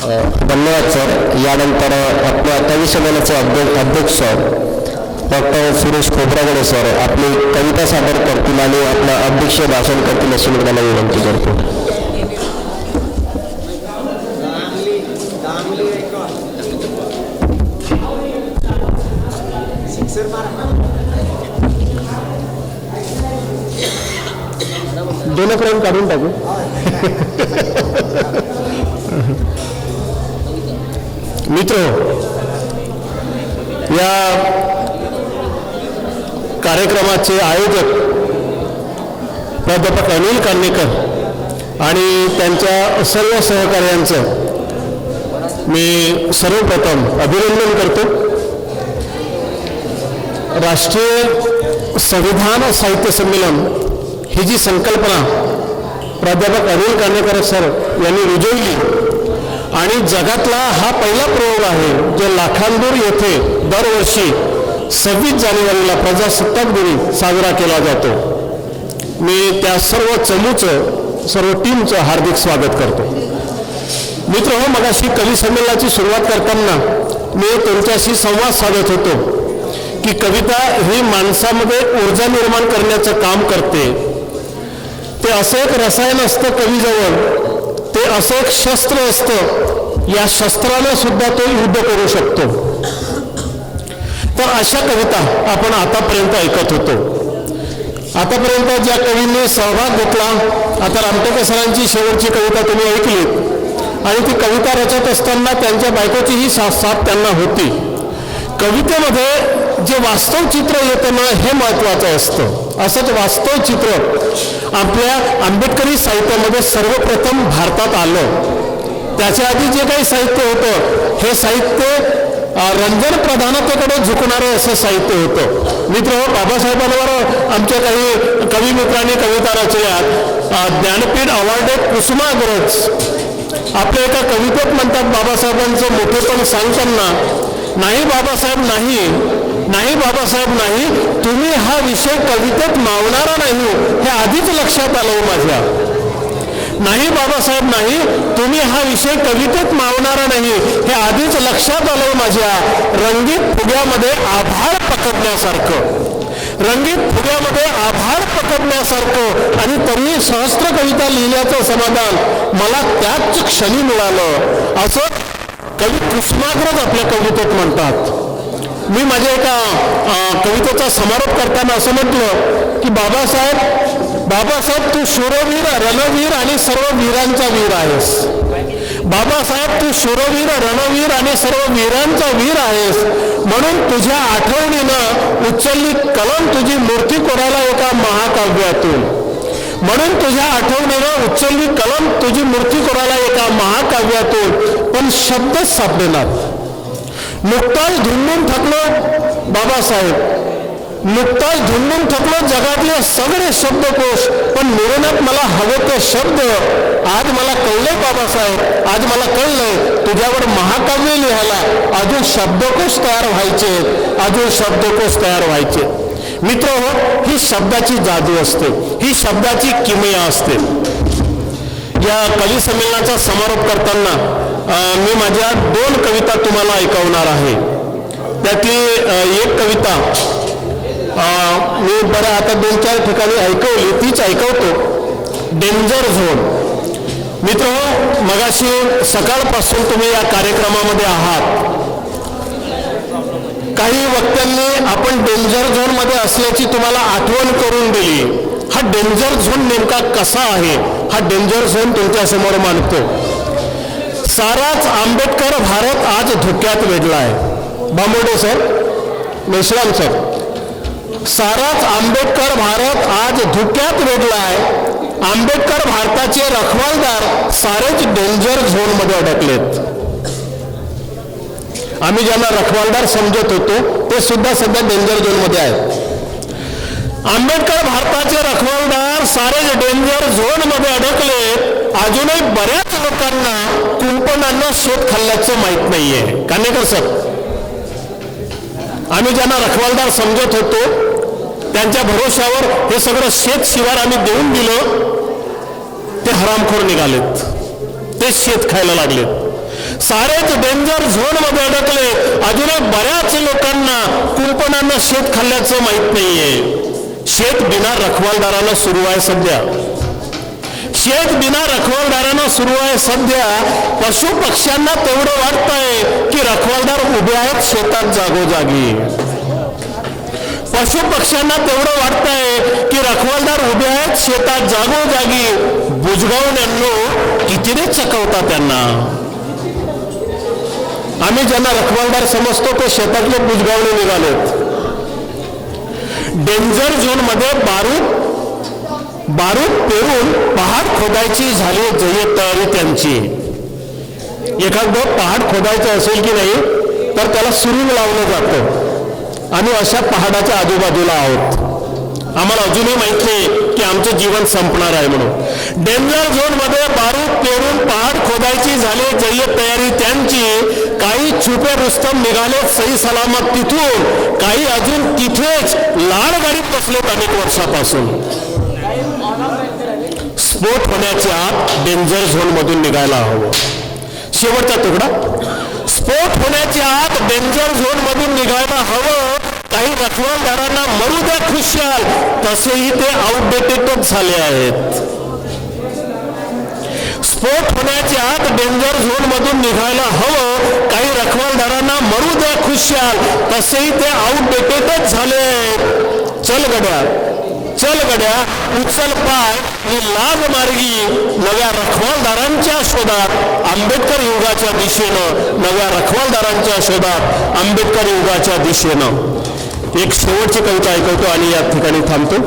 धन्यवाद सर. यानंतर आपल्या कवी संमेलनाचे अध्यक्ष डॉक्टर सुरेश खोब्रागडे सर आपली कविता सादर करतील आणि आपलं अध्यक्ष भाषण करतील अशी मी त्यांना विनंती करतो. दोन फ्रेम काढून टाकू. मित्र, या कार्यक्रमाचे आयोजक प्राध्यापक अनिल कान्हेकर आणि त्यांच्या सर्व सहकार्यांचं मी सर्वप्रथम अभिनंदन करतो. राष्ट्रीय संविधान साहित्य संमेलन ही जी संकल्पना प्राध्यापक अनिल कान्हेकर सर यांनी रुजवली आणि जगातला हा पहिला प्रयोग आहे जो लाखांदूर येथे दरवर्षी 26 जानेवारीला प्रजासत्ताक दिनी साजरा केला जातो. मी त्या सर्व चमूचं सर्व टीमचं हार्दिक स्वागत करतो. मित्र हो, मगाशी कवी संमेलनाची सुरुवात करताना मी तुमच्याशी संवाद साधत होतो की कविता ही माणसामध्ये ऊर्जा निर्माण करण्याचं काम करते. ते असं एक रसायन असतं कवीजवळ, ते असं एक शस्त्र असतं, या शस्त्राने सुद्धा तो युद्ध करू शकतो. तर अशा कविता आपण आतापर्यंत ऐकत होतो. आतापर्यंत ज्या कवींनी सहभाग घेतला, आता रामटेके सरांची शेवटची कविता तुम्ही ऐकली आणि ती कविता रचत असताना त्यांच्या बायकोचीही साथ त्यांना होती. कवितेमध्ये जे वास्तव चित्र येतं ना हे महत्त्वाचं असतं. असंच वास्तव चित्र आपल्या आंबेडकरी साहित्यामध्ये सर्वप्रथम भारतात आलं. त्याच्या आधी जे काही साहित्य होतं हे साहित्य रंजन प्रधानतेकडे झुकणारे असं साहित्य होतं. मित्र, बाबासाहेबांवर आमच्या काही कवी मित्रांनी कविता रचल्या. ज्ञानपीठ अवॉर्डेड कुसुमाग्रज आपल्या एका कवितेत म्हणतात बाबासाहेबांचं मोठेपण सांगताना, नाही बाबासाहेब नाही, नाही बाबासाहेब नाही, तुम्ही हा विषय कवितेत मावणारा नाही हे आधीच लक्षात आलं माझ्या. नाही बाबासाहेब नाही, तुम्ही हा विषय कवितेत मावणारा नाही हे आधीच लक्षात आलं माझ्या. रंगीत फुग्यामध्ये आभाळ पकडण्यासारखं, रंगीत फुग्यामध्ये आभाळ पकडण्यासारखं आणि तरी सहस्त्र कविता लिहिल्याचं समाधान मला त्याच क्षणी मिळालं असं कवी कुसुमाग्रज आपल्या कवितेत म्हणतात. मी माझ्या एका कवितेचा समारोप करताना असं म्हटलं की बाबासाहेब तू शूरवीर, रणवीर आणि सर्व वीरांचा वीर आहेस. बाबासाहेब तू शूरवीर, रणवीर आणि सर्व वीरांचा वीर आहेस. म्हणून तुझ्या आठवणीनं उचलली कलम तुझी मूर्ती कोरायला एका महाकाव्यातून. म्हणून तुझ्या आठवणीनं उचलली कलम तुझी मूर्ती कोरायला एका महाकाव्यातून. पण शब्दच सापडेनात. नुकताच धुंडून थकलो बाबासाहेब, नुकताच धुंडून थकलो जगातले सगळे शब्दकोश, पण मिळवण्यात मला हवे ते शब्द. आज मला कळलंय बाबासाहेब, आज मला कळलंय तुझ्यावर महाकाव्य लिहायला अजून शब्दकोश तयार व्हायचे, अजून शब्दकोश तयार व्हायचे. मित्र हो, ही शब्दाची जादू असते, ही शब्दाची किमया असते. या कवी संमेलनाचा समारोप करताना मी माझ्या 2 कविता तुम्हाला ऐकवणार आहे. त्यातली एक कविता मी बरं आता 2-4 ठिकाणी ऐकवली, तीच ऐकवतो. Danger zone. मित्र हो, मगाशी सकाळपासून तुम्ही या कार्यक्रमामध्ये आहात. काही वक्त्यांनी आपण डेंजर झोनमध्ये असल्याची तुम्हाला आठवण करून दिली. हा डेंजर झोन नेमका कसा आहे हा डेंजर झोन तुमच्यासमोर मांडतो. साराच आंबेडकर भारत आज धोक्यात वेढला आहे. बांबोडे सर, मेश्राम सर, साराच आंबेडकर भारत आज धोक्यात वेढला आहे. आंबेडकर भारताचे रखवालदार सारेच डेंजर झोनमध्ये अडकलेत. आम्ही ज्यांना रखवालदार समजत होतो ते सुद्धा सध्या डेंजर झोनमध्ये आहेत. आंबेडकर भारताचे रखवालदार सारेच डेंजर झोनमध्ये अडकले. अजूनही बऱ्याच लोकांना कुंपणांना शोध खाल्ल्याचं माहीत नाहीये. कान्हेकर सर, आम्ही ज्यांना रखवालदार समजत होतो त्यांच्या भरोश्यावर हे सगळं शेत शिवार आम्ही देऊन दिलं. ते हरामखोर निघालेत, ते शेत खायला लागलेत. सारेच डेंजर झोन मध्ये अडकले. अजूनही बऱ्याच लोकांना कुंपणानं शेत खाल्ल्याचं माहित नाहीये. शेत बिना रखवालदारानं सुरू आहे सध्या. शेत बिना रखवालदारानं सुरू आहे सध्या. पशु पक्ष्यांना तेवढं वाटतंय की रखवालदार उभे आहेत शेतात जागोजागी. पशु पक्ष्यांना तेवढं वाटतंय की रखवालदार उभे आहेत शेतात जागोजागी. बुजगावण्यांनो कितीने चकवता त्यांना. आम्ही ज्यांना रखवालदार समजतो ते शेतातले बुजगावणे निघालेत. डेंजर झोन मध्ये बारूद पेरून पहाड खोदायची झाली जय्यत तयारी त्यांची. एखादं पहाड खोदायचं असेल की नाही तर त्याला सुरुंग लावलं जातं. आम्ही अशा पहाडाच्या आजूबाजूला आहोत. आम्हाला अजूनही माहित नाही की आमचं जीवन संपणार आहे म्हणून. डेंजर झोन मध्ये बारूद पेरून पहाड खोदायची झाली जय्यत तयारी त्यांची. काही छुपे रुस्तम निघाले सही सलामत तिथून. काही अजून तिथेच लाड गाडीत बसलेत अनेक वर्षापासून. स्फोट होण्याच्या आत डेंजर झोन मधून निघायला हवं. शेवटचा तुकडा. स्फोट होण्याच्या आत डेंजर झोन मधून निघायला हवं. काही रखवालदारांना मरू द्या खुशाल, तसेही ते आउटडेटेडच झाले आहेत. स्फोट होण्याच्या आत डेंजर झोन मधून निघायला हवं. काही रखवालदारांना मरू द्या खुशाल, तसेही ते आउटडेटेडच झाले आहेत. चल गड्या, चल गड्या, उचल पाय आणि लाग मार्गी नव्या रखवालदारांच्या शोधात आंबेडकर युगाच्या दिशेनं. नव्या रखवालदारांच्या शोधात आंबेडकर युगाच्या दिशेनं. एक शेवटची कविता ऐकवतो आणि या ठिकाणी थांबतो.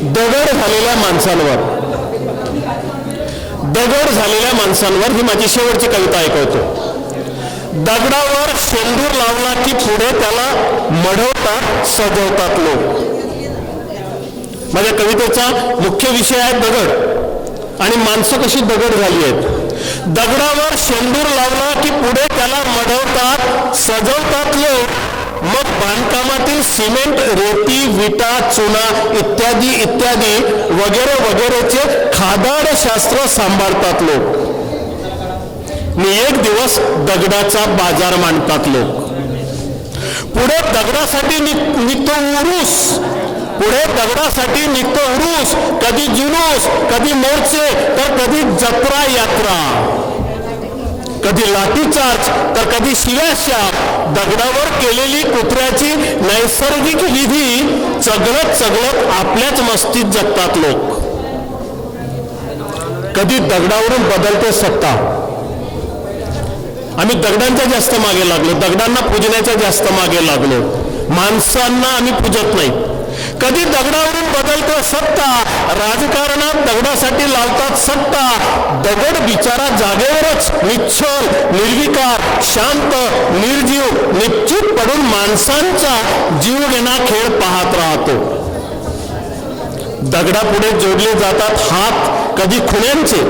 दगड झालेल्या माणसांवर, दगड झालेल्या माणसांवर ही माझी शेवटची कविता ऐकवतो. दगडावर शेंदूर लावला की पुढे त्याला मढवतात सजवतात लोक. माझ्या कवितेचा मुख्य विषय आहे दगड आणि माणसं कशी दगड झाली आहेत. दगडावर शेंदूर लावला की पुढे त्याला मढवतात सजवतात लोक. मग बांधकामातील सिमेंट, रेती, विटा, चुना इत्यादी इत्यादी वगैरे वगैरेचे खादाड शास्त्र सांभाळतात लोक. एक दिवस दगडाचा बाजार मांडतात लोक. पुढे दगडासाठी निघतो उरूस. पुढे दगडासाठी निघतो उरूस. कधी जुलूस, कधी मोर्चे, तर कधी जत्रा यात्रा. कधी लाठीचार्ज तर कधी शिव्याशाप. दगडावर केलेली कुत्र्याची नैसर्गिक विधी चगळत चगळत आपल्याच मस्तीत जगतात लोक. कधी दगडावरून बदलते सत्ता. आम्ही दगडांच्या जास्त मागे लागलो, दगडांना पूजण्याच्या जास्त मागे लागलो. माणसांना आम्ही पूजत नाही. कधी दगडावरून बदलते सत्ता. राजकारणात दगडासाठी लावतात सत्ता. दगड बिचारा जागेवरच निश्चल, निर्विकार, शांत, निर्जीव, निश्चित पडून माणसांचा जीवघेणा खेळ पाहत राहतो. दगडापुढे जोडले जातात हात कधी खुण्यांचे.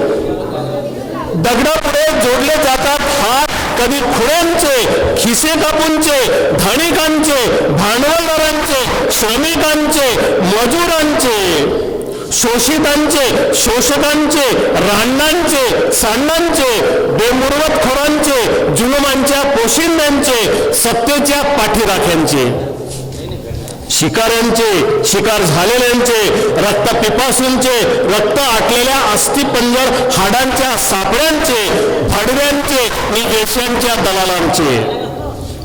दगडापुढे जोडले जातात हात कधी खुण्यांचे, खिसे कापूंचे, धनिकांचे, भांडवलदारांचे, श्रमिकांचे, मजुरांचे, शोषितांचे, शोषकांचे, रांडांचे, सांडांचे, बेमुरवतखोरांचे, जुलुमांच्या पोशिंद्यांचे, सत्तेच्या पाठीराख्यांचे, शिकाऱ्यांचे, शिकार झालेल्यांचे, रक्त पिपासूंचे, रक्त आटलेल्या अस्थिपंजर हाडांच्या सापड्यांचे, भडव्यांचे आणि वेश्यांच्या दलालांचे.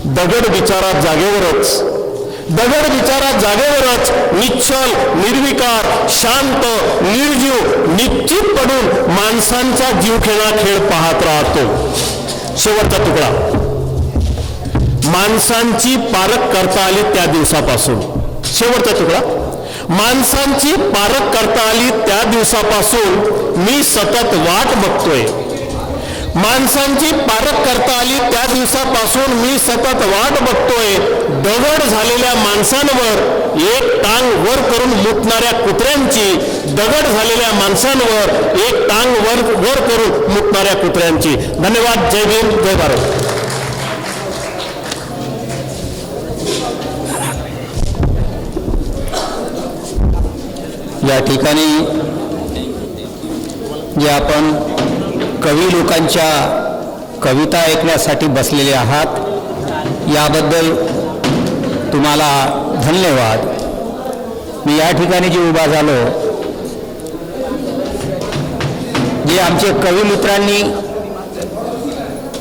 दगड बिचारा जागेवरच, दगड बिचारा जागेवरच निश्चल, निर्विकार, शांत, निर्जीव, निश्चित पडून माणसांचा जीवखेळा खेळ पाहत राहतो. शेवटचा तुकडा. माणसांची पारख करता आली त्या दिवसापासून. शेवटचा तुकडा. माणसांची पारख करता आली त्या दिवसापासून मी सतत वाट बघतोय. माणसांची पारख करता आली त्या दिवसापासून मी सतत वाट बघतोय. दगड झालेल्या माणसांवर एक टांग वर करून मुतणाऱ्या कुत्र्यांची. दगड झालेल्या माणसांवर एक टांग वर करून मुतणाऱ्या कुत्र्यांची. धन्यवाद. जय भीम, जय भारत. या ठिकाणी जे आपण कवी लोकांच्या कविता ऐकण्यासाठी बसलेले आहात, याबद्दल तुम्हाला धन्यवाद. मी या ठिकाणी जे उभा झालो, जे आमचे कवी मित्रांनी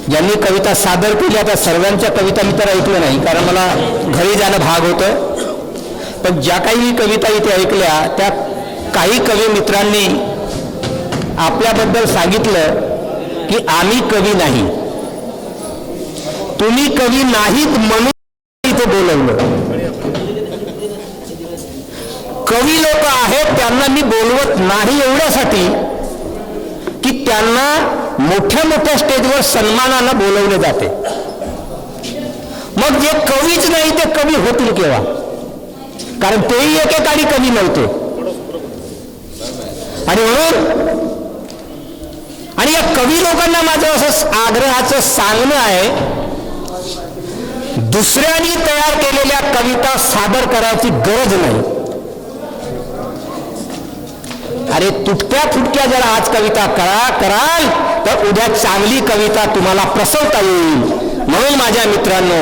ज्यांनी कविता सादर केल्या त्या सर्वांच्या कविता मी तर ऐकलं नाही, कारण मला घरी जाणं भाग होतं. पण ज्या काही कविता इथे ऐकल्या त्या काही कवी मित्रांनी आपल्याबद्दल सांगितलं की आम्ही कवी नाही, तुम्ही कवी नाहीत म्हणून इथे बोलवलं. कवी लोक आहेत त्यांना मी बोलवत नाही एवढ्यासाठी की त्यांना मोठ्या मोठ्या स्टेजवर सन्मानानं बोलवले जाते. मग जे कवीच नाही ते कवी होतील केव्हा? कारण तेही एकेकाळी कवी नव्हते. आणि म्हणून आणि या कवी लोकांना माझं असं आग्रहाचं सांगणं आहे, दुसऱ्यांनी तयार केलेल्या कविता सादर करायची गरज नाही. अरे तुटक्या फुटक्या जर आज कविता कराल तर उद्या चांगली कविता तुम्हाला प्रसवता येईल. म्हणून माझ्या मित्रांनो,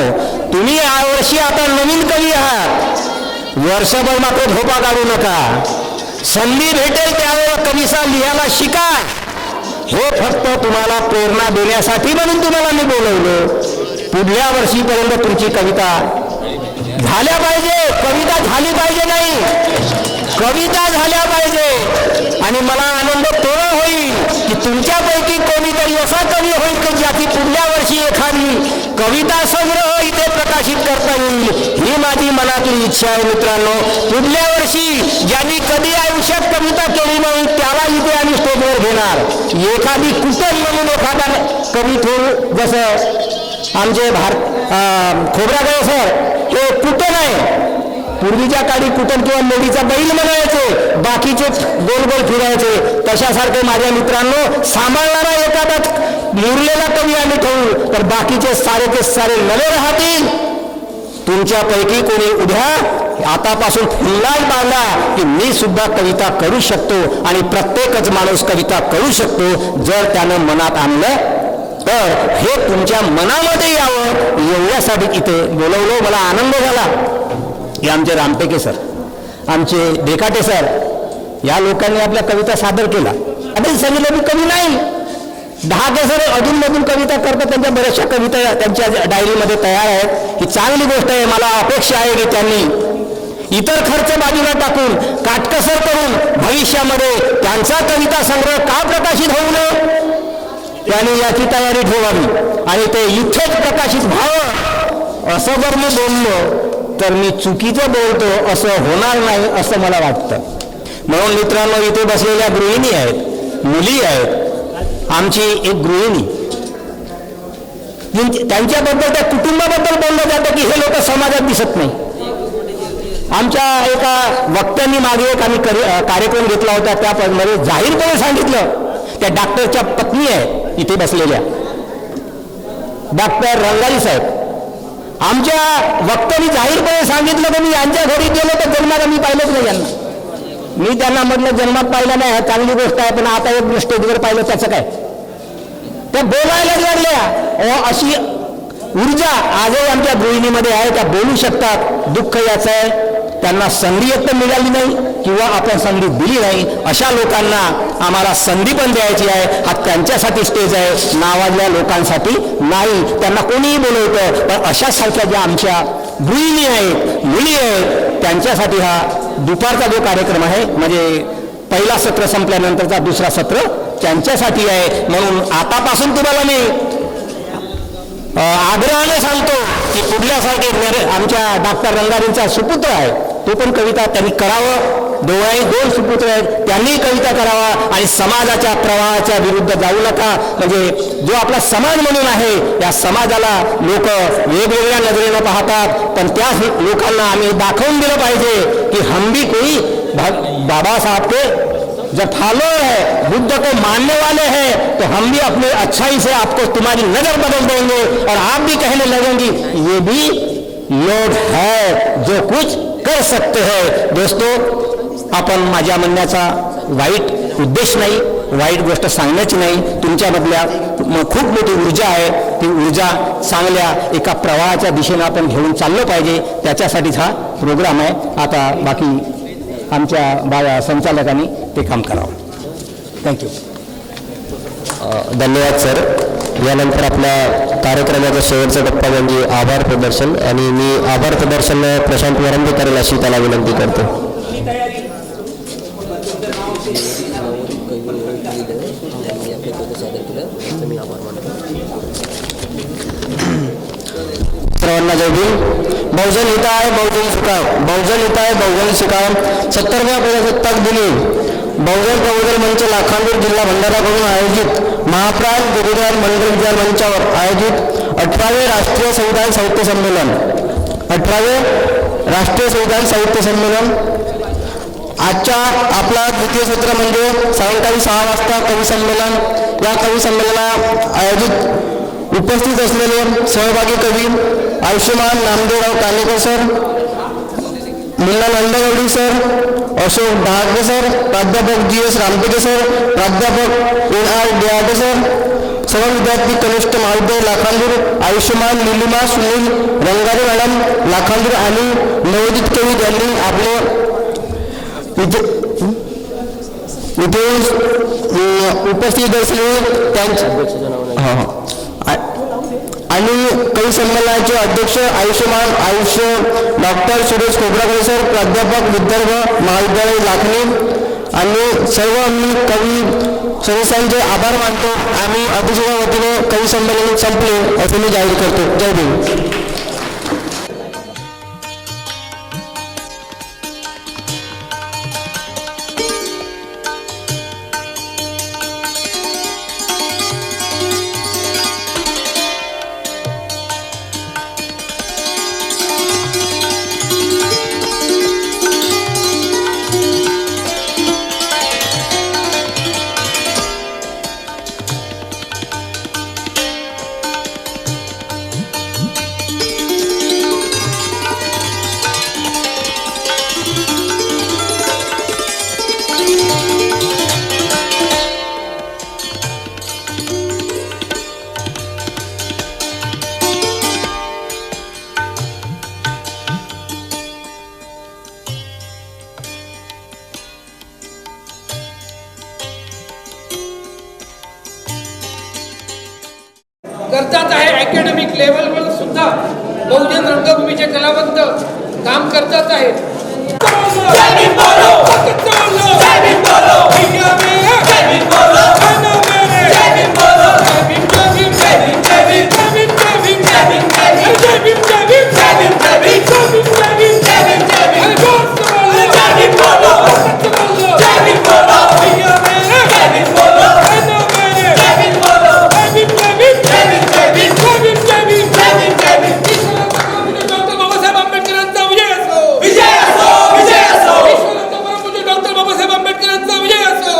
तुम्ही यावर्षी आता नवीन कवी आहात, वर्षभर मात्र झोपा काढू नका. संधी भेटेल त्यावेळेला कविता लिहायला शिका. हे फक्त तुम्हाला प्रेरणा देण्यासाठी म्हणून तुम्हाला मी बोलवलं. पुढल्या वर्षीपर्यंत तुमची कविता झाल्या पाहिजे, कविता झाली पाहिजे नाही, कविता झाल्या पाहिजे. आणि मला आनंद तेव्हा होईल की तुमच्यापैकी कोणीतरी असा कवी होईल की ज्याची पुढल्या वर्षी एखादी कविता संग्रह इथे प्रकाशित करता येईल. ही माझी मनातली इच्छा आहे मित्रांनो. पुढल्या वर्षी ज्यांनी कधी आयुष्यात कविता केली नाही त्याला इथे आम्ही स्टेजवर घेणार. एखादी कुटन म्हणून एखादा कवी थोर, जसं आमचे खोबरागळे सर हे कुटन आहे. पूर्वीच्या काळी कुटन किंवा मोडीचा बैल म्हणायचे, बाकीचे गोल गोल फिरायचे. तशासारखे माझ्या मित्रांनो सांभाळणारा एखादा मुरलेला कवी आम्ही ठेवू तर बाकीचे सारे ते सारे नवे राहतील. तुमच्यापैकी कोणी उद्या आतापासून फुल्लाल बांधा की मी सुद्धा कविता करू शकतो आणि प्रत्येकच माणूस कविता करू शकतो जर त्यानं मनात आणलं तर. हे तुमच्या मनामध्ये यावं एवढ्यासाठी इथे बोलवलं. मला आनंद झाला. हे आमचे रामटेके सर, आमचे देखाटे सर, या लोकांनी आपल्या कविता सादर केला. आता सांगितलं मी कवी नाही. 10 सर अधूनमधून कविता करतात, त्यांच्या बऱ्याचशा कविता त्यांच्या डायरीमध्ये तयार आहेत. ही चांगली गोष्ट आहे. मला अपेक्षा आहे की त्यांनी इतर खर्च बाजूला टाकून काटकसर करून भविष्यामध्ये त्यांचा कविता संग्रह का प्रकाशित होऊ नये त्यांनी याची तयारी ठेवावी आणि ते इथेच प्रकाशित व्हावं. असं जर मी बोललो तर मी चुकीचं बोलतो असं होणार नाही असं मला वाटतं. म्हणून मित्रांनो, इथे बसलेल्या गृहिणी आहेत, मुली आहेत. आमची एक गृहिणी, त्यांच्याबद्दल त्या कुटुंबाबद्दल बोललं जातं की हे लोक समाजात दिसत नाही. आमच्या एका वक्त्यांनी मागे एक आम्ही कार्यक्रम घेतला होता, त्यामध्ये जाहीरपणे सांगितलं, त्या डॉक्टरच्या पत्नी आहे इथे बसलेल्या डॉक्टर रंगारी साहेब, आमच्या वक्त्यांनी जाहीरपणे सांगितलं की मी यांच्या घरी गेलो तर जन्माला मी पाहिलंच नाही यांना. मी त्यांना म्हटलं जन्मात पाहिलं नाही, चांगली गोष्ट आहे, पण आता एक स्टेजवर पाहिलं त्याचं काय. त्या बोलायला लागल्या. अशी ऊर्जा आजही आमच्या गृहिणीमध्ये आहे, त्या बोलू शकतात. दुःख याचं आहे त्यांना संधी एक तर मिळाली नाही किंवा आपण संधी दिली नाही. अशा लोकांना आम्हाला संधी पण द्यायची आहे. हा त्यांच्यासाठी स्टेज आहे, नावाजल्या लोकांसाठी नाही. त्यांना कोणीही बोलवतं, पण अशासारख्या ज्या आमच्या गृहिणी आहेत, मुली आहेत, त्यांच्यासाठी हा दुपारचा जो कार्यक्रम आहे, म्हणजे पहिला सत्र संपल्यानंतरचा दुसरा सत्र त्यांच्यासाठी आहे. म्हणून आतापासून तुम्हाला मी आग्रहाने सांगतो की पुढल्यासारखे आमच्या डॉक्टर रंगारींचा सुपुत्र आहे, तो पण कविता त्यांनी करावं. दोन सुपुत्र आहेत, त्यांनी कविता करावा आणि समाजाच्या प्रवाहाच्या विरुद्ध जाऊ नका. म्हणजे जो आपला समाज म्हणून आहे, या समाजाला लोक वेगवेगळ्या नजरेनं पाहतात, पण त्या लोकांना आम्ही दाखवून दिलं पाहिजे की हम भी कोई बाबा साहब के जब फॉलोअर है, बुद्ध को मानने वाले हैं, तो हम भी अपने अच्छाई से आपको तुम्हारी नजर बदल देंगे और आप भी कहने लगेंगे ये भी लोग है जो कुछ कर सकते हैं. दोस्तों, आपण माझ्या म्हणण्याचा वाईट उद्देश नाही, वाईट गोष्ट सांगण्याची नाही. तुमच्यामधल्या खूप मोठी ऊर्जा आहे. ती ऊर्जा चांगल्या एका प्रवाहाच्या दिशेनं आपण घेऊन चाललं पाहिजे. त्याच्यासाठीच हा प्रोग्राम आहे. आता बाकी आमच्या संचालकांनी ते काम करावं. थँक्यू. धन्यवाद सर. यानंतर आपल्या कार्यक्रमाचा शेवटचा टप्पा म्हणजे आभार प्रदर्शन, आणि मी आभार प्रदर्शन प्रशांत वरंबे करेल अशी त्याला विनंती करतो. सर्वांना जय भीम. बहुजन हिताय बहुजन सुखाय, बहुजन हिताय बहुजन सुखाय. 70व्या प्रजासत्ताक दिनी बहुजन प्रबोधन मंच लाखांदूर जिल्हा भंडाराकडून आयोजित महाप्राण गुरुद्वार मंडळ विचार मंचावर आयोजित 18वे राष्ट्रीय संविधान साहित्य संमेलन, 18वे राष्ट्रीय संविधान साहित्य संमेलन. आजच्या आपला द्वितीय सत्र म्हणजे सायंकाळी 6 वाजता कवी संमेलन. या कवी संमेलनाला आयोजित उपस्थित असलेले सहभागी कवी आयुष्यमान Namdevrao Kanekar sir, Munna Nandgawadi sir, Ashok Dahake sir, प्राध्यापक GS रामटेके सर, प्राध्यापक NR डियाटे सर, सर्व विद्यार्थी कनिष्ठ महाविद्यालय लाखांदूर, आयुष्यमान निलिमा सुनील रंगारे मॅडम लाखांदूर आणि नवोदित कवी यांनी आपले इथे उपस्थित असलेले त्यांचे आणि कवी संमेलनाचे अध्यक्ष आयुष्य डॉक्टर सुरेश खोब्रागडे सर, प्राध्यापक विदर्भ महाविद्यालय लाखनी, आणि सर्व मी कवी सदस्यांचे आभार मानतो. आम्ही अध्यक्षाच्या वतीने कवी संमेलन संपले असे मी जाहीर करतो. जय भीम. करतात आहे. अकॅडमिक लेवलवर सुद्धा बहुजन रंगभूमीचे कलावंत काम करतात आहेत. विजय असो.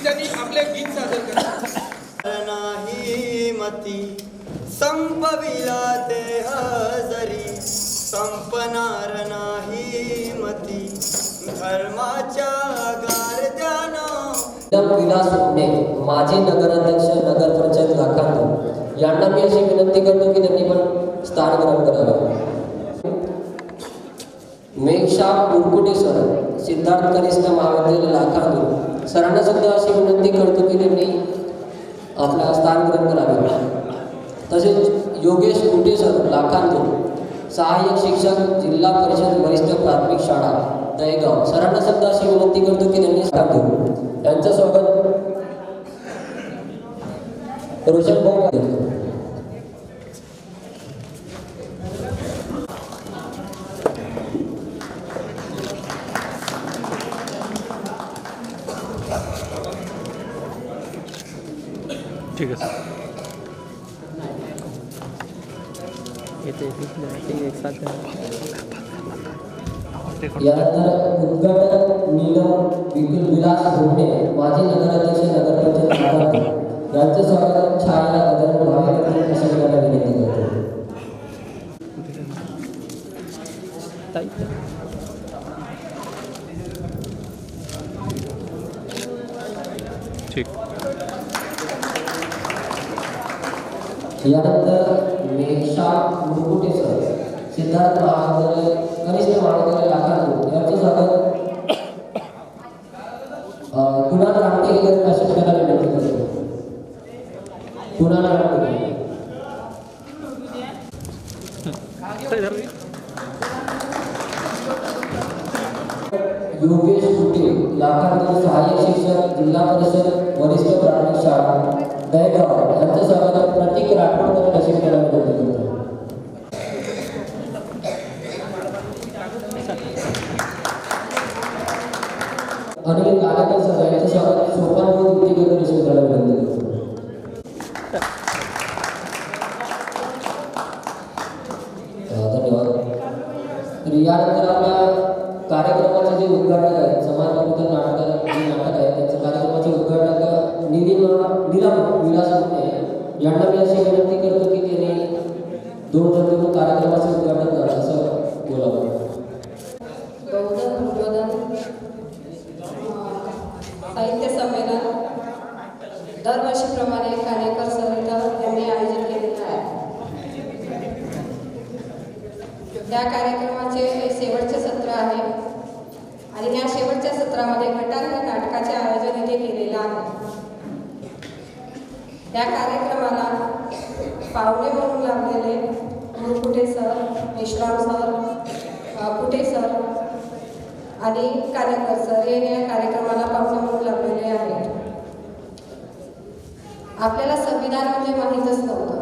त्यांनी आपले गीत सादर केले. नाही मती संपविला देह जरी संपणार नाही मती धर्माच्या गारद्यानं विलास उपने माजी नगराध्यक्ष नगर पंचायत लाखांदूर यांना मी अशी विनंती करतो की त्यांनी पण स्थान ग्रहण करावे. मेघश्याम उरकुटे सर सिद्धार्थ कनिष्ठ महाविद्यालय लाखांदूर सरांना सुद्धा अशी विनंती करतो की त्यांनी आपला स्थान ग्रहण करावे. तसेच योगेश कुटे सर लाखांदूर सहाय्यक शिक्षक जिल्हा परिषद वरिष्ठ प्राथमिक शाळा दहेगाव सरांना सुद्धा अशी विनंती करतो की त्यांनी स्थान यांच्यासोबत रोशन भाऊ ठीक आहे सर. यानंतर उद्घाटक नीलम विलास भोगणे माजी नगराध्यक्ष नगर पंचायत लाखांदूर यांचं स्वागत छाया आदरण व्हावे अशी त्यांना विनंती करतो. ठीक. यानंतर मेघश्याम मुरकुटे सर सिद्धार्थ महाविद्यालय कनिष्ठ महाविद्यालय लाखांदूर यांचं स्वागत कुणाल रामटेकर अशी त्यांना विनंती करतो. कुणाल रामटेकर योगेश कुटे लाखांदूर सहाय्यक शिक्षक जिल्हा परिषद वरिष्ठ प्राथमिक शाळा दहेगाव यांचं स्वागत प्रतीक राठोड अशी त्यांना विनंती करतो. अनिल कालाकर सर यांचं स्वागत सोपान विद्यालय अशी त्यांना विनंती करतो. धन्यवाद. तर यानंतर आपल्या कार्यक्रमाचे जे उद्घाटक आहेत समाजप्रबोधन नाटक जे नाटक आहे त्यांच्या कार्यक्रमाचे उद्घाटक नीलम विलास भोगणे यांना मी अशी विनंती करतो की त्यांनी 2 मिनिटांपूर्वी कार्यक्रमाचे उद्घाटन करावं असं बोलावं. बहुजन प्रबोधन साहित्य संमेलन दरवर्षीप्रमाणे कानेकर समिती यांनी आयोजित केलेलं आहे. त्या कार्यक्रमाचे शेवटचे सत्र आहे आणि या शेवटच्या सत्रामध्ये गटांगण नाटकाचे आयोजन इथे केलेलं आहे. त्या कार्यक्रमाला पाहुणे म्हणून लागलेले मुरकुटे सर, मेश्राम सर, कुटे सर आणि कानेकर सर हे या कार्यक्रमाला पाहुणे म्हणून लागलेले आहेत. आपल्याला संविधान म्हणजे माहीतच नव्हतं.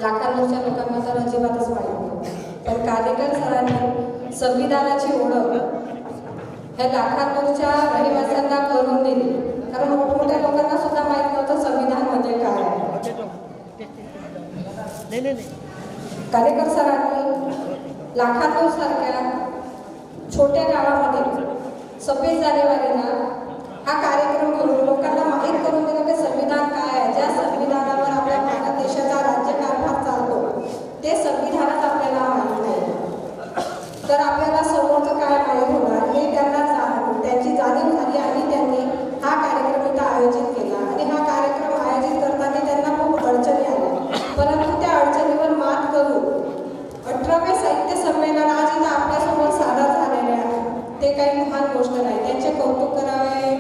लाखांवरच्या लोकांना तर अजिबातच माहीत नव्हतं. पण कानेकर सरांनी संविधानाची ओळख ह्या लाखांवरच्या रहिवाशांना करून दिली. कारण मोठमोठ्या लोकांना सुद्धा माहीत नव्हतं संविधान म्हणजे काय आहे. कानेकर सरांनी लाखांवर सारख्या छोट्या गावामध्ये 26 जानेवारीला हा कार्यक्रम करून लोकांना माहीत करून दिलं की संविधान काय आहे. ज्या संविधानावर आपल्या भारत देशाचा राज्यकारभार चालतो ते संविधानात आपल्याला माहीत नाही. तर आपल्याला समोरचं काय माहीत होणार हे त्यांना त्यांची जाणीव झाली आणि त्यांनी हा कार्यक्रम इथं आयोजित केला. आणि हा कार्यक्रम आयोजित करताना त्यांना खूप अडचणी आल्या. परंतु त्या अडचणीवर मात करून 18वे साहित्य संमेलन आज इथं आपल्यासमोर सादर झालेले आहे. ते काही महान गोष्ट नाही. त्यांचे कौतुक करावे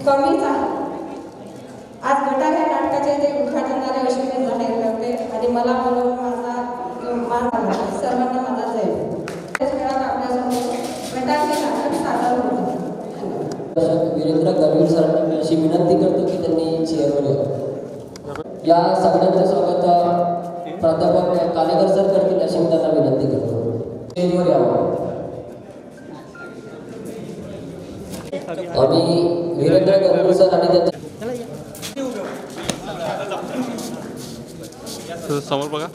कमीच आहे. आज गटांगण नाटकाचे ते उद्घाटन झाले अशी मी जाहीर करते आणि मला बोलवून माझा मान झाला. सर्वांना माझा जय. त्याच वेळात आपल्यासमोर गटांगण नाटक सादर होतं. वीरेंद्र गरवीर सरांना मी अशी विनंती करतो की त्यांनी चेअरवर यावं. या सगळ्यांचं स्वागत प्राध्यापक कालेकर सर करतील अशी मी त्यांना विनंती करतो. स्टेजवर यावं. आम्ही वीरेंद्र गरवीर सर आणि त्यांच्या समोर बघा.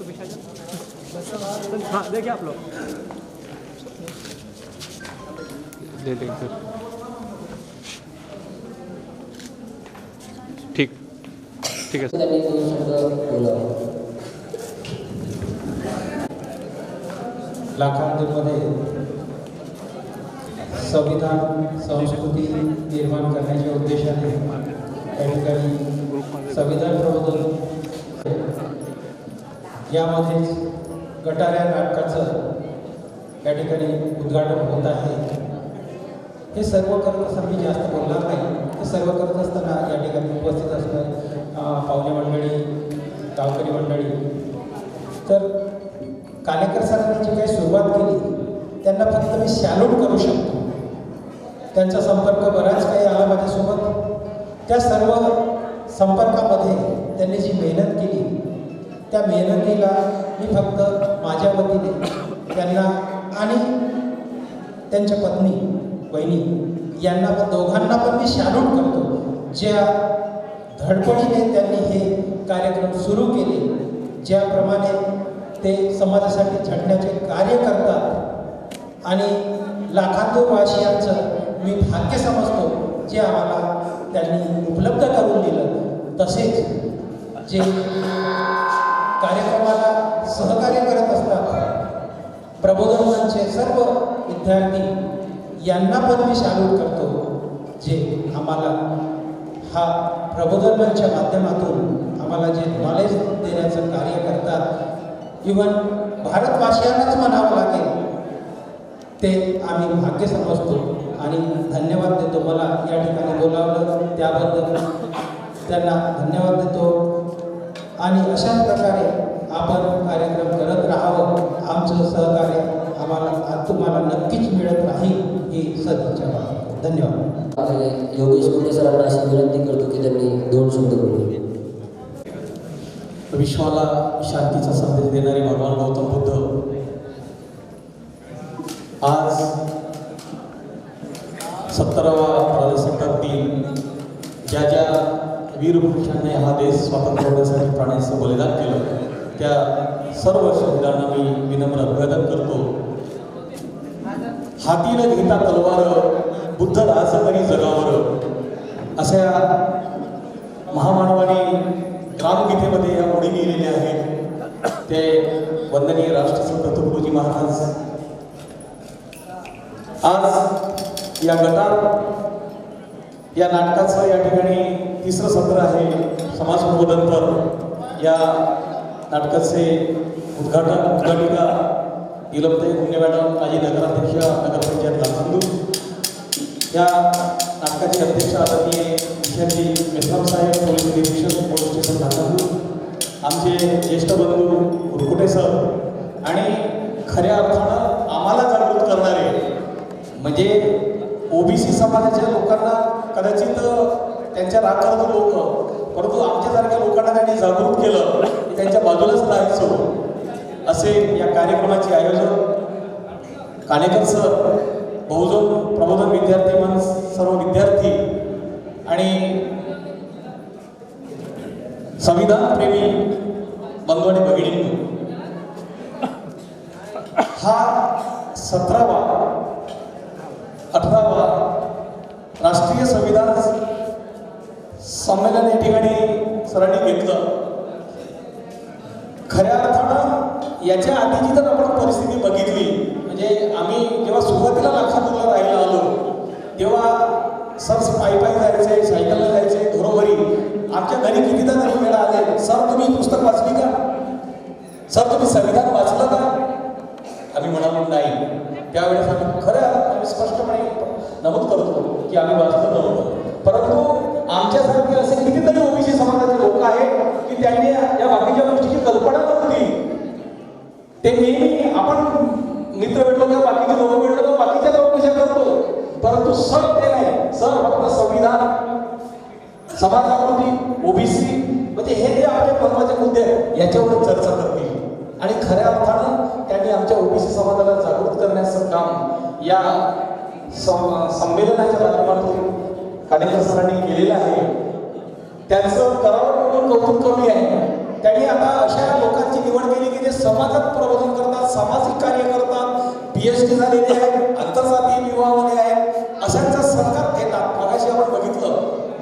हां देखीए आप लोग ले लेंगे. ठीक ठीक आहे. त्यांनी दोन शब्द बोलावे. लाखांदूरमध्ये संविधान संस्कृती निर्माण करण्याच्या उद्देशाने त्या ठिकाणी संविधान प्रबोधन यामध्येच गटाऱ्या नाटकाचं या ठिकाणी उद्घाटन होत आहे. हे सर्व करत असताना मी जास्त बोलणार नाही. हे सर्व करत असताना या ठिकाणी उपस्थित असणारे पाहुणे मंडळी, गावकरी मंडळी, तर कालेकर सरांनी जी काही सुरुवात केली त्यांना फक्त मी सॅल्यूट करू शकतो. त्यांचा संपर्क बराच काही आला माझ्यासोबत. त्या सर्व संपर्कामध्ये त्यांनी जी मेहनत केली त्या मेहनतीला मी फक्त माझ्या वतीने त्यांना आणि त्यांच्या पत्नी वहिनी यांना पण दोघांना पण मी सॅल्यूट करतो. ज्या धडपडीने त्यांनी हे कार्यक्रम सुरू केले, ज्याप्रमाणे ते समाजासाठी झटण्याचे कार्य करतात आणि लाखांदूर वासियांचं मी भाग्य समजतो जे आम्हाला त्यांनी उपलब्ध करून दिलं. तसेच जे कार्यक्रमाला सहकार्य करत असतात प्रबोधन मंचचे सर्व विद्यार्थी यांना पण मी सॅल्यूट करतो, जे आम्हाला हा प्रबोधन मंचच्या माध्यमातून आम्हाला जे नॉलेज देण्याचं कार्य करतात. इव्हन भारतवासियांनाच म्हणावं लागेल ते आम्ही भाग्य समजतो आणि धन्यवाद देतो. मला या ठिकाणी बोलावलं त्याबद्दल त्यांना धन्यवाद देतो. आणि अशाच प्रकारे आपण कार्यक्रम करत राहावं. आमचं सहकार्य आम्हाला तुम्हाला नक्कीच मिळत राहील ही सदिच्छा बाळगतो. धन्यवाद. योगेश कुटे सरांना अशी विनंती करतो की त्यांनी दोन शब्द बोलले. विश्वाला शांतीचा संदेश देणारे भगवान गौतम बुद्ध आज 17वा प्रजासत्ताक दिन ज्या ज्या वीरपुरुषांनी हा देश स्वातंत्र्य होण्यासाठी प्राण्याचं बलिदान केलं त्या सर्व शहीदांना मी विनम्र अभिवादन करतो. हाती न घेता तलवार बुद्ध राज करी जगावर अशा महामानवाने रामगीतेमध्ये या ओळी लिहिलेल्या आहेत. ते वंदनीय राष्ट्रसंत तुकडोजी महाराज आज या गटार या नाटकाचं या ठिकाणी 3रं सत्र आहे. समाज प्रबोधनपर या नाटकाचे उद्घाटिका इलमताई गुंगे मॅडम, माजी नगराध्यक्ष नगरपंचायत लाखांदूर, या नाटकाचे अध्यक्ष आदरणीय विषयाची मेश्राम साहेब, पोलीस निरीक्षक पोलीस स्टेशन लाखांदूर, आमचे ज्येष्ठ बंधू उरकुटे सर आणि खऱ्या अर्थानं आम्हाला जागृत करणारे म्हणजे ओबीसी समाजाच्या लोकांना कदाचित त्यांच्या राखलं लोक, परंतु आमच्यासारख्या लोकांना त्यांनी जागृत केलं की त्यांच्या बाजूलाच राहायचं. असे या कार्यक्रमाचे आयोजक कालेकर सर, बहुजन प्रबोधन विद्यार्थी मंच, सर्व विद्यार्थी आणि संविधान प्रेमी बंधू आणि भगिनींनो, हा 17वा 18वा राष्ट्रीय संविधान संमेलन या ठिकाणी सरांनी घेतलं. खऱ्या अर्थानं याच्या आधीची जर आपण परिस्थिती बघितली, म्हणजे आम्ही जेव्हा सुरुवातीला लाखांदूरला राहायला आलो तेव्हा सर पायी जायचे, सायकलला जायचे घरोघरी. आमच्या घरी कितीदा जरी वेळा आले, सर तुम्ही पुस्तक वाचली का, सर तुम्ही संविधान वाचलं का, आम्ही म्हणालो नाही. त्यावेळेस आम्ही आम्ही स्पष्टपणे नमूद करतो की आम्ही वाचलं नव्हतं. परंतु आमच्यासारखे असे कितीतरी ओबीसी समाजाचे लोक आहेत की त्यांनी या बाकीच्या गोष्टीची कल्पना नव्हती. ते नेहमी आपण मित्र भेटलो किंवा बाकीचे लोक भेटलो किंवा बाकीच्या चौकशा करतो, परंतु सर ते नाही. सर फक्त संविधान, समाजाकृती, ओबीसी म्हणजे हे जे आपले महत्वाचे मुद्दे याच्यावर चर्चा करतील. आणि खऱ्या अर्थानं त्यांनी आमच्या ओबीसी समाजाला जागृत करण्याचं काम या संमेलनाच्या माध्यमातून कालेकर सरांनी केलेलं आहे. त्यांचं करावं म्हणून कौतुक कमी आहे. त्यांनी आता अशा लोकांची निवड केली की जे समाजात प्रबोधन करतात, सामाजिक कार्य करतात, PhD झालेले आहेत, आंतरजातीय विवाहामध्ये आहेत, अशांचा सत्कार घेतात. मगाशी आपण बघितलं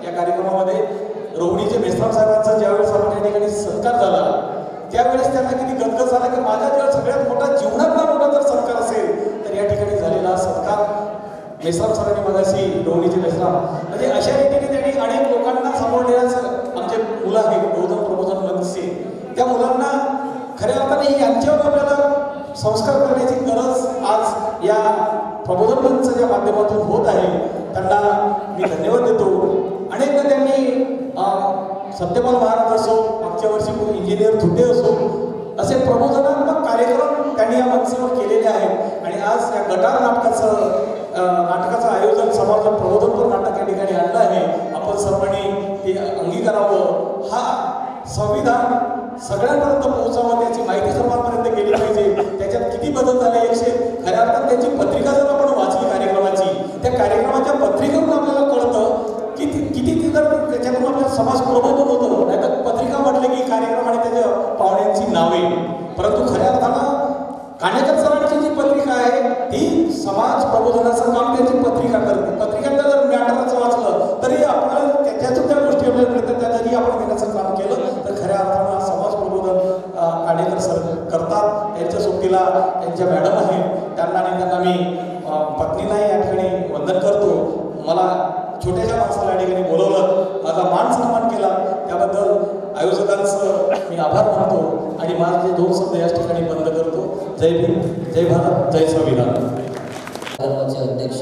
या कार्यक्रमामध्ये रोहिणीचे मेश्राम साहेबांचा ज्यावेळेस आपण या ठिकाणी सत्कार झाला त्यावेळेस त्यांना किती गदगद झाला की माझ्या जेव्हा सगळ्यात मोठा जीवनातला मोठा जर सत्कार असेल तर या ठिकाणी झालेला सत्कार मेश्राम सरांनी मगाशी रोहिणीचे मेश्राम म्हणजे अशा रीतीने त्यांनी अनेक लोकांना समोर नेण्याचं आमचे मुलं आहेत बहुजन प्रबोधन मंचचे त्या मुलांना खऱ्या अर्थाने यांच्यावर आपल्याला संस्कार करण्याची गरज आज या प्रबोधन मंचच्या माध्यमातून होत आहे. त्यांना मी धन्यवाद देतो. अनेकदा त्यांनी सत्यपाल महाराज असो मागच्या वर्षी इंजिनियर थुटे असो असे प्रबोधनात्मक कार्यक्रम त्यांनी या मंचावर केलेले आहेत आणि आज या गटार नाटकाचं आयोजन समाजात प्रबोधनपर नाटक या ठिकाणी आणलं आहे. आपण सर्वांनी ते अंगीकारावं. हा संविधान सगळ्यांपर्यंत पोहोचावं त्याची माहिती सर्वांपर्यंत गेली पाहिजे. त्याच्यात किती बदल झाले खऱ्या अर्थात त्यांची पत्रिका जर आपण वाचली कार्यक्रमाची त्या कार्यक्रमाच्या पत्रिकेतून आपल्याला कळतं की किती जर त्याच्यातून आपल्याला समाज प्रबोधन होतं. नाही तर पत्रिका म्हटले की कार्यक्रम आणि त्याच्या पाहुण्यांची नावे. परंतु खऱ्या अर्थानं काणेकर सरांची जी पत्रिका आहे ती समाज प्रबोधनाचं काम त्यांची पत्रिका करते. पत्रिकांना जर मॅटरचं वाचलं तरी आपल्याला त्याच्यातून त्या गोष्टी आपल्याला मिळतात. त्या जरी आपण देण्याचं काम केलं तर खऱ्या अर्थानं समाज प्रबोधन काणेकर सर करतात. त्यांच्या सोबतीला त्यांच्या मॅडम आहेत त्यांना आणि त्यांना मी पत्नीलाही या ठिकाणी वंदन करतो. मला छोट्याशा माणसाला या ठिकाणी बोलवलं माझा मान सन्मान केला त्याबद्दल आयोजकांचं मी आभार मानतो आणि माझे 2 शब्द या ठिकाणी बंद करतो. जय भीम, जय भारत, जय संविधान. धर्माचे अध्यक्ष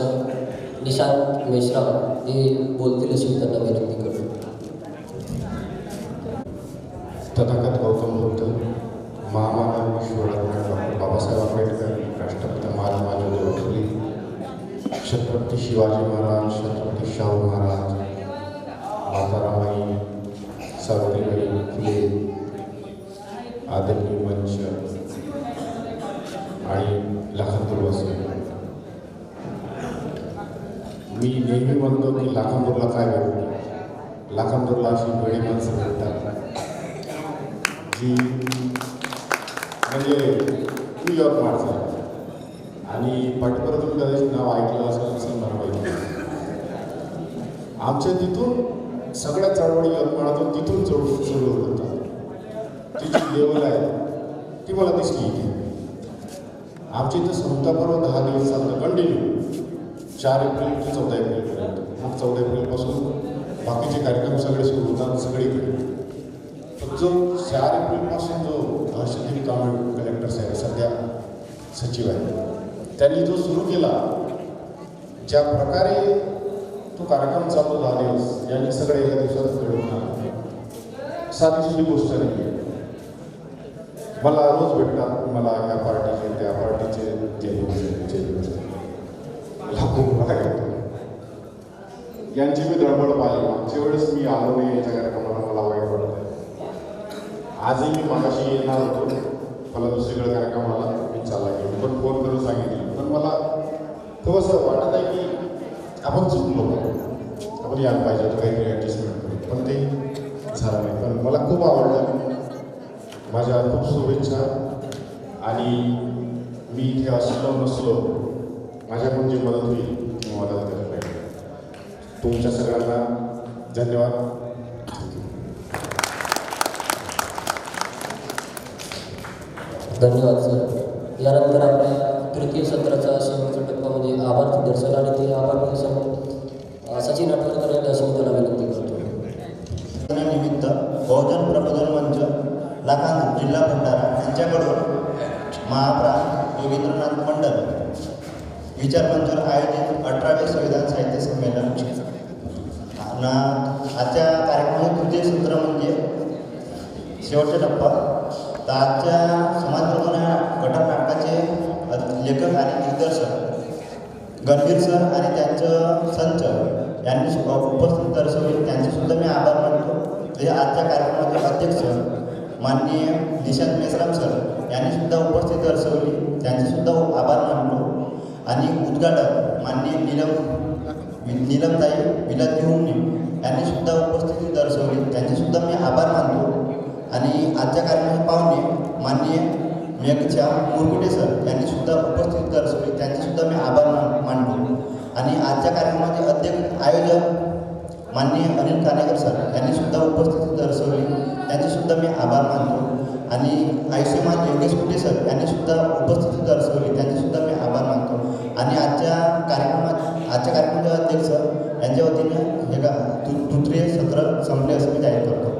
निशांत मेश्राम हे बोलतील अशी त्यांना विनंती करतो. तथागत गौतम बुद्ध, महामानव ईश्वरज्ञ डॉक्टर बाबासाहेब आंबेडकर, राष्ट्रपिता महात्मा ज्योतिबा फुले, छत्रपती शिवाजी महाराज, छत्रपती शाहू महाराज, माता रमाई, सावित्रीबाई फुले, आदरणीय मंच आणि लाखांदूरवासी. मी नेहमी म्हणतो की लाखांदूरला काय भेटतं. लाखांदूरला अशी वेळी माणसं भेटतात जी म्हणजे न्यूयॉर्क माणसं आणि पाठीपर्यंत तुम्ही कदाचित नाव ऐकलं असेल मला माहिती. आमच्या तिथून सगळ्या चळवळी यवतमाळातून तिथून सुरू होतात. ती जी लेवल आहे ती मला दिसली इथे. आमच्या इथं समतापर्व 10 दिवस चालतं कंटिन्यू 4 एप्रिल ते 14 एप्रिलपर्यंत. मग 14 एप्रिलपासून बाकीचे कार्यक्रम सगळे सुरू होतात सगळीकडे. पण जो 4 एप्रिलपासून जो हर्षदीप कांबळे कलेक्टर साहेब सध्या सचिव आहे त्यांनी जो सुरू केला ज्या प्रकारे तो कार्यक्रम चालतो 10 दिवस यांनी सगळे एका दिवसात घडवून आणला. साधी गोष्ट नाही. मला रोज भेटतात मला या पार्टीचे त्या पार्टीचे लाखो मला येतो. यांची मी धडपड पाहिली. मागच्या वेळेस मी आलो नाही याच्या कार्यक्रमाला मला वाईट वाटतं. आजही मी मागाशी येणार होतो मला दुसरीकडे कार्यक्रमाला मी चालला गेलो पण फोन करून सांगितलं. पण मला थोडंसं वाटत आहे की आपण चुकलो आपण यायला पाहिजे होतं काहीतरी ॲडजस्टमेंट करू पण ते झालं नाही. पण मला खूप आवडलं. माझ्या खूप शुभेच्छा आणि मी इथे असलो नसलो माझ्याकडून जी मदत होईल ती मदत करायला पाहिजे. तुमच्या सगळ्यांना धन्यवाद. धन्यवाद सर. यानंतर आपल्या तृतीय सत्राचा शेवटचा टप्पा म्हणजे आभार दर्शन आणि ते आभार प्रदर्शन सचिन आठवडकर यांनी अशी त्याला विनंती करतो. निमित्त बहुजन प्रबोधन मंच लाखांदूर जिल्हा भंडारा यांच्याकडून महाप्राण योगेंद्रनाथ मंडल विचारमंचावर आयोजित 18वे संविधान साहित्य संमेलन आजच्या कार्यक्रमाचे तृतीय सत्र म्हणजे शेवटचा टप्पा. तर आजच्या समाज प्रबोधन गटार नाटकाचे लेखक आणि दिग्दर्शक गणवीर सर आणि त्यांचं संच यांनी उपस्थित दर्शवले त्यांचेसुद्धा मी आभार मानतो. ते आजच्या कार्यक्रमाचे अध्यक्ष माननीय निशांत मेश्राम सर यांनीसुद्धा उपस्थित दर्शवली त्यांचेसुद्धा आभार मानतो. आणि उद्घाटक माननीय नीलमताई विलासजी यांनीसुद्धा उपस्थिती दर्शवली त्यांचेसुद्धा मी आभार मानतो. आणि आजच्या कार्यक्रमाचे पाहुणे माननीय मेघश्याम मुरकुटे सर यांनीसुद्धा उपस्थिती दर्शवली त्यांचेसुद्धा मी आभार मानतो. आणि आजच्या कार्यक्रमाचे आयोजक माननीय अनिल कानेकर सर यांनी सुद्धा उपस्थिती दर्शवली, त्यांचे सुद्धा मी आभार मानतो. आणि आयुष्यमान योगेश कुटे सर यांनी सुद्धा उपस्थिती दर्शवली, त्यांचे सुद्धा मी आभार मानतो. आणि आजच्या कार्यक्रमाचे अध्यक्ष यांच्या वतीने हे तृतीय सत्र संपले असं मी जाहीर करतो.